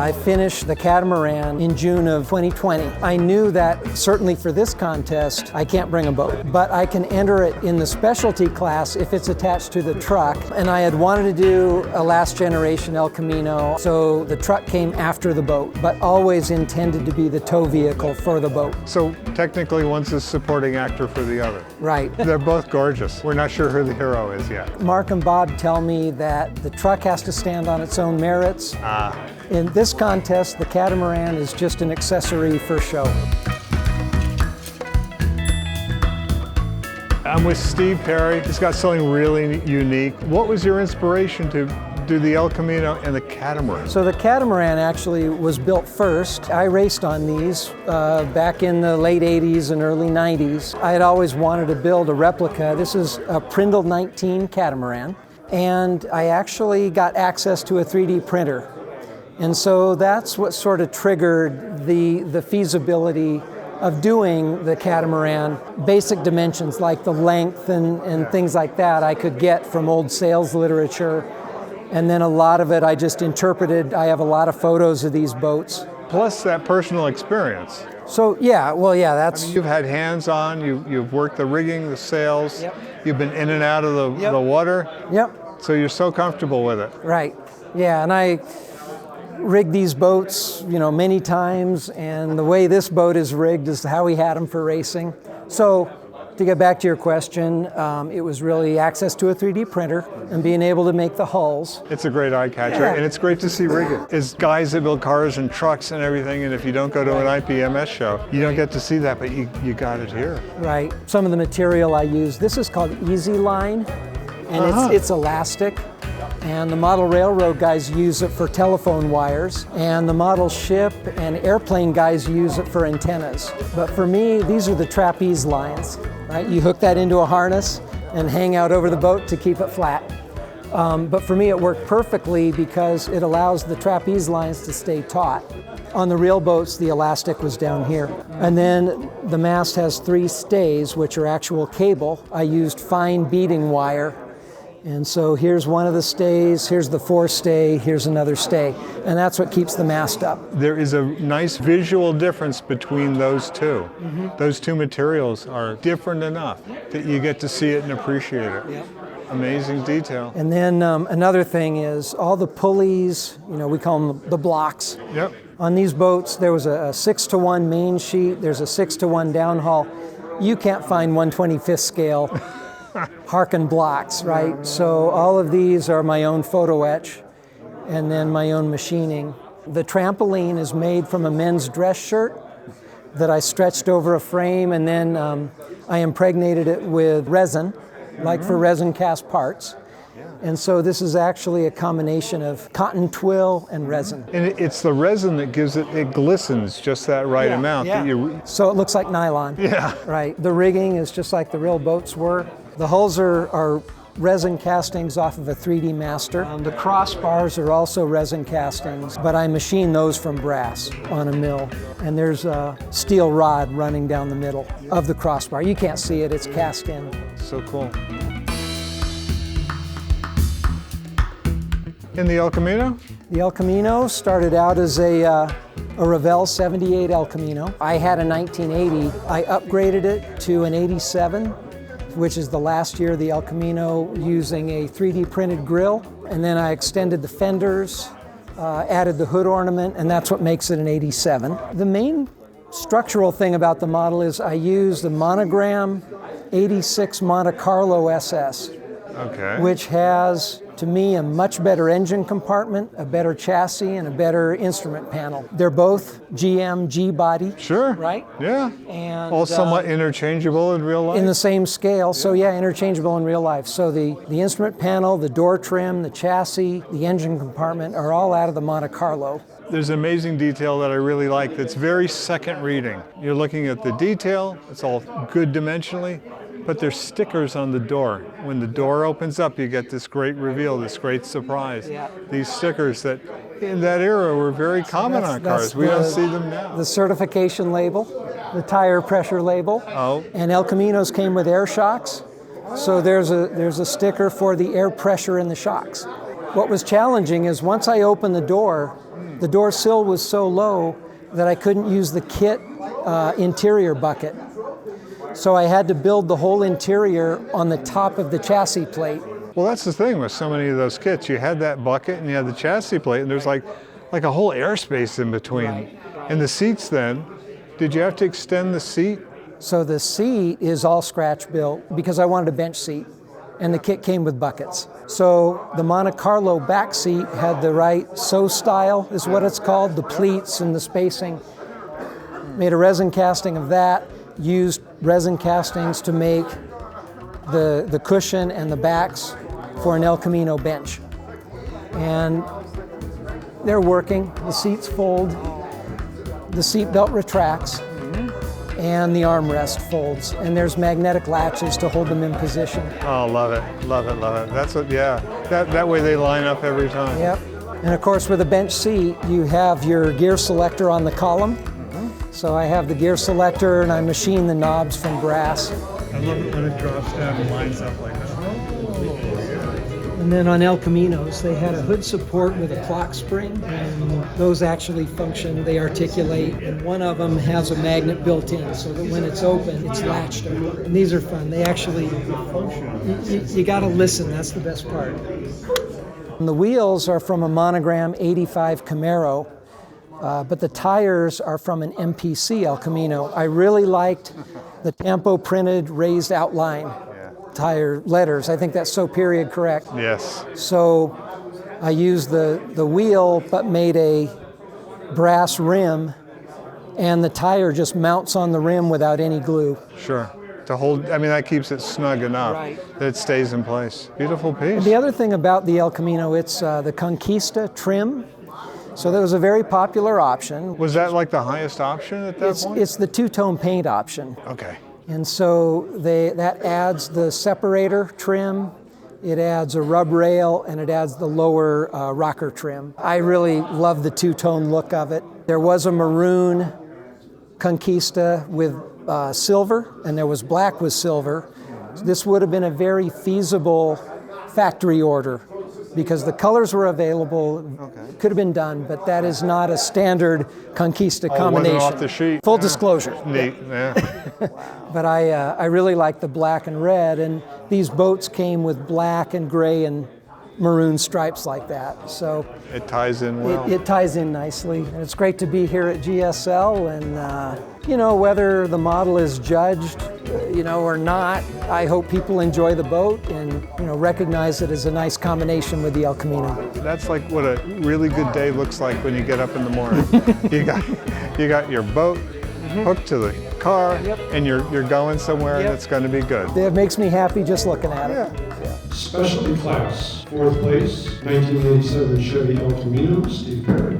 I finished the Catamaran in June of 2020. I knew that certainly for this contest, I can't bring a boat, but I can enter it in the specialty class if it's attached to the truck. And I had wanted to do a last generation El Camino, so the truck came after the boat, but always intended to be the tow vehicle for the boat. So technically one's a supporting actor for the other. Right. They're both gorgeous. We're not sure who the hero is yet. Mark and Bob tell me that the truck has to stand on its own merits. In this contest, the Catamaran is just an accessory for show. I'm with Steve Perry. He's got something really unique. What was your inspiration to do the El Camino and the Catamaran? So the Catamaran actually was built first. I raced on these back in the late 80s and early 90s. I had always wanted to build a replica. This is a Prindle 19 Catamaran, and I actually got access to a 3D printer. And so that's what sort of triggered the feasibility of doing the Catamaran. Basic dimensions like the length and things like that I could get from old sales literature. And then a lot of it I just interpreted. I have a lot of photos of these boats. Plus that personal experience. So yeah, well yeah, that's... I mean, you've had hands-on, you've worked the rigging, the sails, Yep. You've been in and out of the water. Yep. So you're so comfortable with it. Right, yeah, and I rigged these boats, many times, and the way this boat is rigged is how we had them for racing. So to get back to your question, it was really access to a 3D printer and being able to make the hulls. It's a great eye catcher, and it's great to see rigging. It's guys that build cars and trucks and everything, and if you don't go to an IPMS show, you don't get to see that, but you got it here. Right. Some of the material I use, this is called Easy Line, and it's elastic. And the model railroad guys use it for telephone wires, and the model ship and airplane guys use it for antennas. But for me, these are the trapeze lines, right? You hook that into a harness and hang out over the boat to keep it flat. But for me, it worked perfectly because it allows the trapeze lines to stay taut. On the real boats, the elastic was down here. And then the mast has 3 stays, which are actual cable. I used fine beading wire. And so here's one of the stays, here's the 4th stay, here's another stay. And that's what keeps the mast up. There is a nice visual difference between those two. Those two materials are different enough that you get to see it and appreciate it. Yep. Amazing detail. And then another thing is all the pulleys, we call them the blocks. Yep. On these boats, there was a 6-to-1 main sheet, there's a 6-to-1 downhaul. You can't find 1/25th scale Harken blocks, right? So all of these are my own photo etch and then my own machining. The trampoline is made from a men's dress shirt that I stretched over a frame, and then I impregnated it with resin, like for resin cast parts. And so this is actually a combination of cotton twill and resin. And it's the resin that gives it glistens just that right amount. Yeah. So it looks like nylon. Yeah. Right. The rigging is just like the real boats were. The hulls are resin castings off of a 3D master. The crossbars are also resin castings, but I machine those from brass on a mill. And there's a steel rod running down the middle of the crossbar. You can't see it, it's cast in. So cool. In the El Camino? The El Camino started out as a Revell 78 El Camino. I had a 1980. I upgraded it to an 87, which is the last year of the El Camino, using a 3D printed grille. And then I extended the fenders, added the hood ornament, and that's what makes it an 87. The main structural thing about the model is I used the Monogram 86 Monte Carlo SS, which has, to me, a much better engine compartment, a better chassis, and a better instrument panel. They're both GM G-body. Sure. Right? Yeah. And all somewhat interchangeable in real life? In the same scale, so yeah, interchangeable in real life. So the instrument panel, the door trim, the chassis, the engine compartment are all out of the Monte Carlo. There's an amazing detail that I really like that's very second reading. You're looking at the detail, it's all good dimensionally, but there's stickers on the door. When the door opens up, you get this great reveal, this great surprise. Yeah. These stickers that in that era were very common on cars. We don't see them now. The certification label, the tire pressure label. And El Caminos came with air shocks. So there's a sticker for the air pressure in the shocks. What was challenging is once I opened the door sill was so low that I couldn't use the kit interior bucket. So I had to build the whole interior on the top of the chassis plate. Well, that's the thing with so many of those kits. You had that bucket and you had the chassis plate, and there's like a whole airspace in between. Right. And the seats then, did you have to extend the seat? So the seat is all scratch built because I wanted a bench seat, and the kit came with buckets. So the Monte Carlo back seat had the right sew style, is what it's called, the pleats and the spacing. Made a resin casting of that, used resin castings to make the cushion and the backs for an El Camino bench. And they're working, the seats fold, the seat belt retracts, and the armrest folds, and there's magnetic latches to hold them in position. Oh, love it, love it, love it. That's what, yeah, that way they line up every time. Yep, and of course with a bench seat, you have your gear selector on the column. So I have the gear selector and I machine the knobs from brass. I love it when it drops down and lines up like that. And then on El Caminos, they had a hood support with a clock spring, and those actually function, they articulate, and one of them has a magnet built in, so that when it's open, it's latched open. And these are fun. They actually, you gotta listen, that's the best part. And the wheels are from a Monogram 85 Camaro, but the tires are from an MPC El Camino. I really liked the Tampo printed raised outline tire letters. I think that's so period correct. Yes. So I used the wheel but made a brass rim, and the tire just mounts on the rim without any glue. Sure. To hold, I mean, that keeps it snug enough that it stays in place. Beautiful piece. And the other thing about the El Camino, it's the Conquista trim. So that was a very popular option. Was that like the highest option at that point? It's the two-tone paint option. Okay. And so that adds the separator trim, it adds a rub rail, and it adds the lower rocker trim. I really love the two-tone look of it. There was a maroon Conquista with silver, and there was black with silver. This would have been a very feasible factory order because the colors were available, could have been done, but that is not a standard Conquista combination. Wasn't off the sheet. Full disclosure. Neat, yeah. But I really like the black and red, and these boats came with black and gray and maroon stripes like that. So it ties in well. It ties in nicely. And it's great to be here at GSL, and you know, whether the model is judged, you know, or not, I hope people enjoy the boat and, you know, recognize it as a nice combination with the El Camino. That's like what a really good day looks like when you get up in the morning. you got your boat hooked to the car, and you're going somewhere, and it's going to be good. It makes me happy just looking at it. Yeah. Specialty class, 4th place, 1997 Chevy El Camino, Steve Perry.